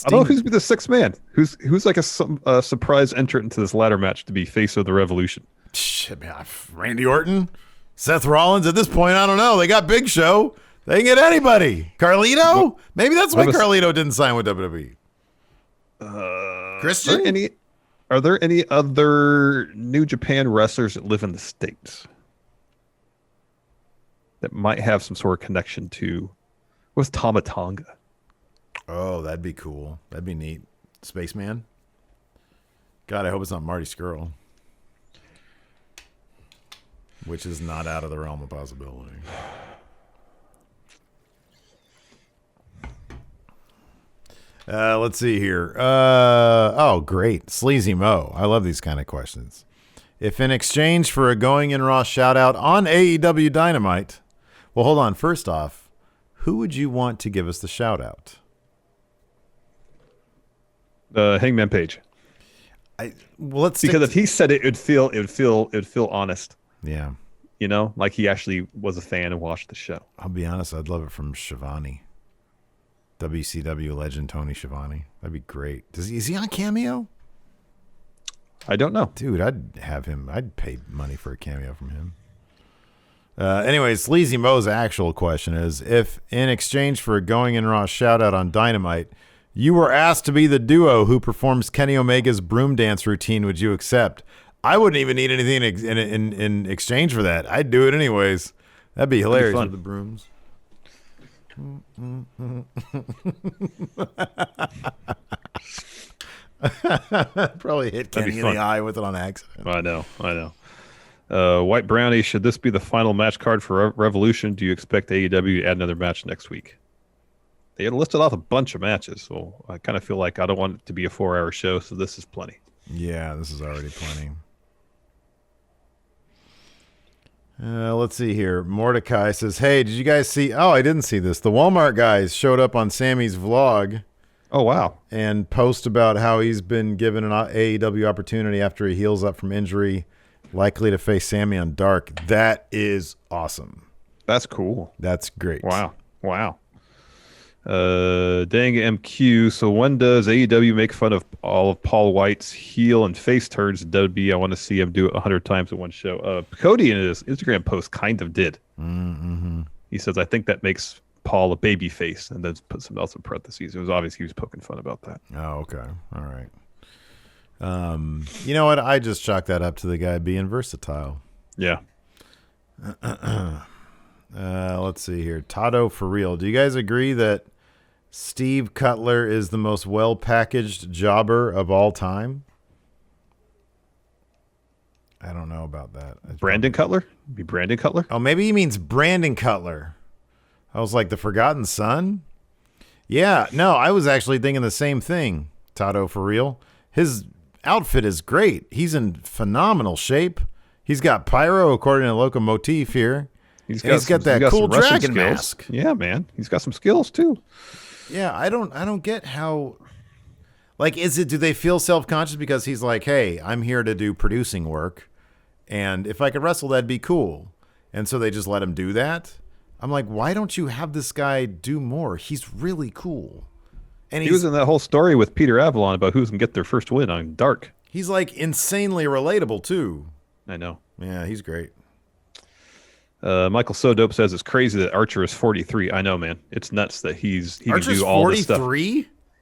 I don't know who's be the 6th man. Who's like a surprise entrant into this ladder match to be face of the Revolution? Shit, man. Randy Orton? Seth Rollins? At this point, I don't know. They got Big Show. They can get anybody. Carlito? Maybe that's why Carlito didn't sign with WWE. Christian? Are there any other New Japan wrestlers that live in the States that might have some sort of connection to what's Tama Tonga? Oh, that'd be cool. That'd be neat. Spaceman? God, I hope it's not Marty Scurll. which is not out of the realm of possibility. Let's see here. Oh, great. Sleazy Mo. I love these kind of questions. If in exchange for a Going in Raw shout-out on AEW Dynamite... Well, hold on. First off, who would you want to give us the shout-out? Hangman Page. Let's because if he said it, it'd feel honest. Yeah. You know, like he actually was a fan and watched the show. I'll be honest. I'd love it from Shivani. WCW legend Tony Schiavone. That'd be great. Is he on Cameo? I don't know. Dude, I'd have him. I'd pay money for a cameo from him. Anyways, Sleazy Mo's actual question is, if in exchange for a Going in Raw shout-out on Dynamite, you were asked to be the duo who performs Kenny Omega's broom dance routine, would you accept? I wouldn't even need anything in exchange for that. I'd do it anyways. That'd be hilarious with the brooms. Probably hit Kenny in the eye with it on accident. I know. White Brownie, should this be the final match card for Revolution? Do you expect AEW to add another match next week? They had listed off a bunch of matches, so I kind of feel like I don't want it to be a 4-hour show, so this is plenty. Yeah, this is already plenty. Let's see here. Mordecai says, hey, did you guys see... Oh, I didn't see this. The Walmart guys showed up on Sammy's vlog. Oh, wow. And post about how he's been given an AEW opportunity after he heals up from injury, likely to face Sammy on Dark. That is awesome. That's cool. That's great. Wow. Dang MQ. So when does AEW make fun of all of Paul White's heel and face turns? WB, I want to see him do it 100 times in one show. Cody in his Instagram post kind of did. Mm-hmm. He says, I think that makes Paul a baby face, and then put something else in parentheses. It was obvious he was poking fun about that. Oh, okay. All right. You know what? I just chalk that up to the guy being versatile. Yeah. Let's see here. Tato for real. Do you guys agree that Steve Cutler is the most well-packaged jobber of all time? I don't know about that. Brandon Cutler? Be Brandon Cutler? Oh, maybe he means Brandon Cutler. I was like, the Forgotten Son? Yeah, no, I was actually thinking the same thing, Tato for real. His outfit is great. He's in phenomenal shape. He's got pyro, according to Locomotive here. He's got that cool dragon mask. Yeah, man. He's got some skills, too. Yeah, I don't get how... Like, do they feel self-conscious because he's like, hey, I'm here to do producing work, and if I could wrestle, that'd be cool. And so they just let him do that? I'm like, why don't you have this guy do more? He's really cool. And he was in that whole story with Peter Avalon about who's going to get their first win on Dark. He's like insanely relatable too. I know. Yeah, he's great. Michael So Dope says it's crazy that Archer is 43. I know, man. It's nuts that he can do all 43? this stuff.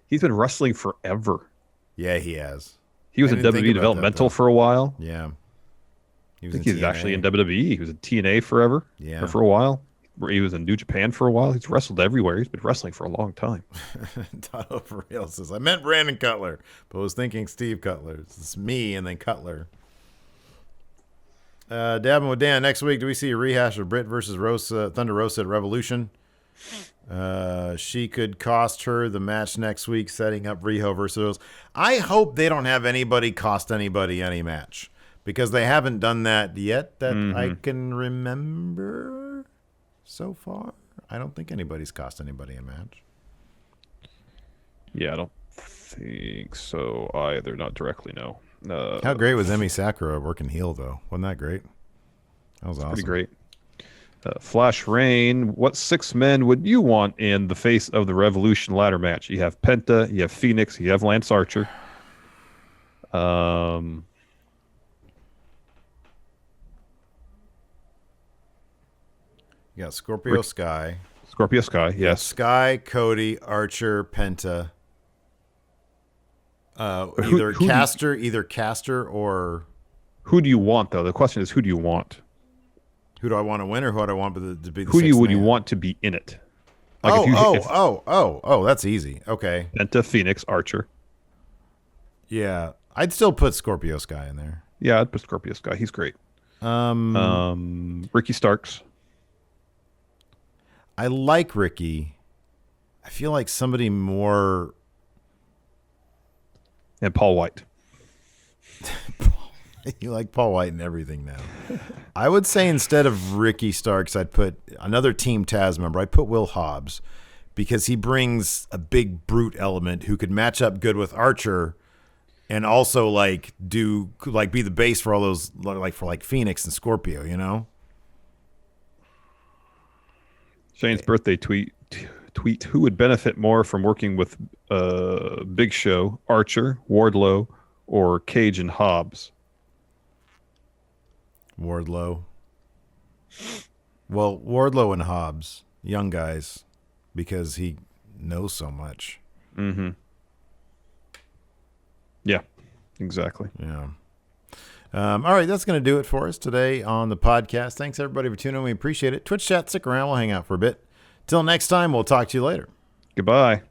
He's been wrestling forever. Yeah, he has. He was in WWE Developmental for a while. Yeah. I think he's actually in WWE. He was in TNA forever. Yeah. For a while. He was in New Japan for a while. He's wrestled everywhere. He's been wrestling for a long time. Tato for real says, I meant Brandon Cutler, but was thinking Steve Cutler. It's me and then Cutler. Dabbing with Dan, next week, do we see a rehash of Britt versus Thunder Rosa at Revolution? She could cost her the match next week, setting up Riho versus... I hope they don't have anybody cost anybody any match, because they haven't done that yet that I can remember. So far, I don't think anybody's cost anybody a match. Yeah, I don't think so either. Not directly, no. How great was Emi Sakura working heel, though? Wasn't that great? That was awesome. Pretty great. Flash Rain, what 6 men would you want in the face of the Revolution ladder match? You have Penta, you have Fenix, you have Lance Archer. You got Scorpio Sky. Scorpio Sky, yes. Sky, Cody, Archer, Penta. Either Caster or... Who do you want, though? The question is, who do you want? Who do I want to win, or who do I want to be the Who would you want to be in it? Like that's easy. Okay. Penta, Fenix, Archer. Yeah. I'd still put Scorpio Sky in there. Yeah, I'd put Scorpio Sky. He's great. Ricky Starks. I like Ricky. I feel like somebody more. And Paul White. You like Paul White and everything now. I would say instead of Ricky Starks, I'd put another Team Taz member. I'd put Will Hobbs because he brings a big brute element who could match up good with Archer and also be the base for all those for Fenix and Scorpio, you know? Shane's birthday tweet who would benefit more from working with Big Show, Archer, Wardlow, or Cage and Hobbs? Wardlow. Well, Wardlow and Hobbs, young guys, because he knows so much. Mm-hmm. Yeah, exactly. Yeah. All right, that's going to do it for us today on the podcast. Thanks, everybody, for tuning in. We appreciate it. Twitch chat, stick around. We'll hang out for a bit. Till next time, we'll talk to you later. Goodbye.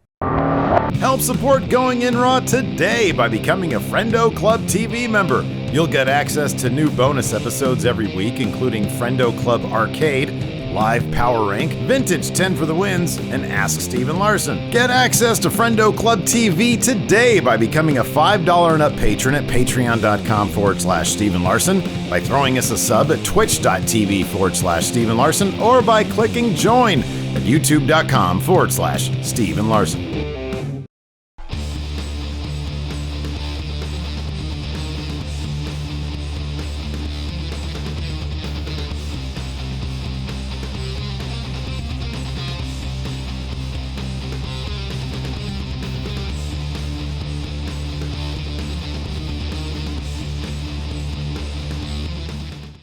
Help support Going In Raw today by becoming a Friendo Club TV member. You'll get access to new bonus episodes every week, including Friendo Club Arcade, Live Power Rank, Vintage 10 for the Wins, and Ask Steven Larson. Get access to Friendo Club TV today by becoming a $5 and up patron at patreon.com/Steven Larson, by throwing us a sub at twitch.tv/Steven Larson, or by clicking join at youtube.com/Steven Larson.